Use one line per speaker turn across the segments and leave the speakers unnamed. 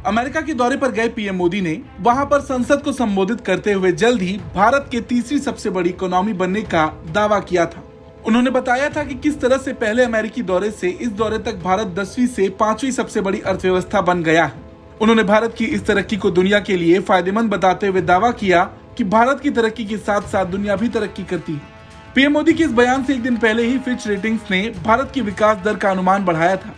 America के दौरे पर गए पीएम मोदी ने वहां पर संसद को संबोधित करते हुए जल्द ही भारत के तीसरी सबसे बड़ी इकोनॉमी बनने का दावा किया था। उन्होंने बताया था कि किस तरह से पहले अमेरिकी दौरे से इस दौरे तक भारत 10वीं से 5वीं सबसे बड़ी अर्थव्यवस्था बन गया है। उन्होंने भारत की इस तरक्की को दुनिया के लिए फायदेमंद बताते हुए दावा किया कि भारत की तरक्की के साथ साथ दुनिया भी तरक्की करती है। पीएम मोदी के इस बयान से एक दिन पहले ही फिच रेटिंग्स ने भारत की विकास दर का अनुमान बढ़ाया था।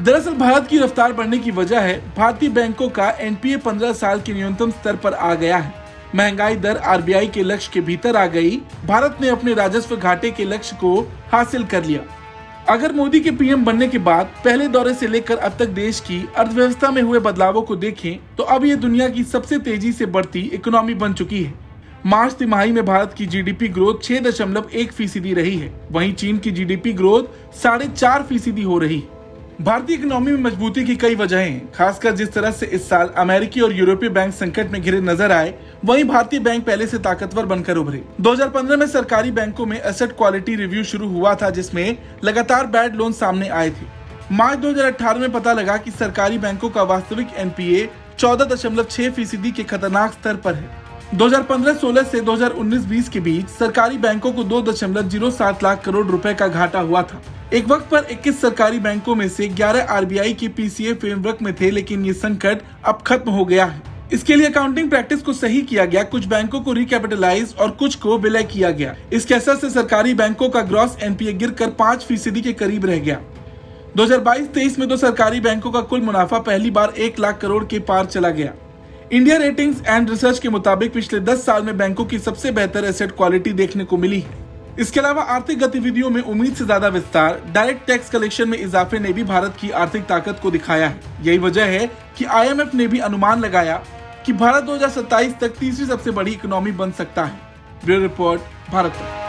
दरअसल भारत की रफ्तार बढ़ने की वजह है भारतीय बैंकों का एनपीए 15 साल के न्यूनतम स्तर पर आ गया है। महंगाई दर आरबीआई के लक्ष्य के भीतर आ गई। भारत ने अपने राजस्व घाटे के लक्ष्य को हासिल कर लिया। अगर मोदी के पीएम बनने के बाद पहले दौरे से लेकर अब तक देश की अर्थव्यवस्था में हुए बदलावों को देखें तो अब ये दुनिया की सबसे तेजी से बढ़ती इकोनॉमी बन चुकी है। मार्च तिमाही में भारत की जीडीपी ग्रोथ 6.1% रही है। वहीं चीन की जीडीपी ग्रोथ 4.5% हो रही है। भारतीय इकोनॉमी में मजबूती की कई वजहें हैं, खासकर जिस तरह से इस साल अमेरिकी और यूरोपीय बैंक संकट में घिरे नजर आए, वहीं भारतीय बैंक पहले से ताकतवर बनकर उभरे। 2015 में सरकारी बैंकों में एसेट क्वालिटी रिव्यू शुरू हुआ था, जिसमें लगातार बैड लोन सामने आए थे। मार्च 2018 में पता लगा कि सरकारी बैंकों का वास्तविक एनपीए 14.6% के खतरनाक स्तर पर है। 2015-16 से 2019-20 के बीच सरकारी बैंकों को 2.07 लाख करोड़ रुपए का घाटा हुआ था। एक वक्त पर 21 सरकारी बैंकों में से 11 आरबीआई के पीसीए फ्रेमवर्क में थे, लेकिन ये संकट अब खत्म हो गया है। इसके लिए अकाउंटिंग प्रैक्टिस को सही किया गया, कुछ बैंकों को रिकैपिटलाइज और कुछ को विलय किया गया। इसके असर से सरकारी बैंकों का ग्रॉस एनपीए गिरकर 5% के करीब रह गया। 2022-23 में तो सरकारी बैंकों का कुल मुनाफा पहली बार 1 लाख करोड़ के पार चला गया। इंडिया रेटिंग्स एंड रिसर्च के मुताबिक पिछले 10 साल में बैंकों की सबसे बेहतर एसेट क्वालिटी देखने को मिली है। इसके अलावा आर्थिक गतिविधियों में उम्मीद से ज्यादा विस्तार, डायरेक्ट टैक्स कलेक्शन में इजाफे ने भी भारत की आर्थिक ताकत को दिखाया है। यही वजह है कि आईएमएफ ने भी अनुमान लगाया कि भारत 2027 तक तीसरी सबसे बड़ी इकोनॉमी बन सकता है। Bureau report, Bharat.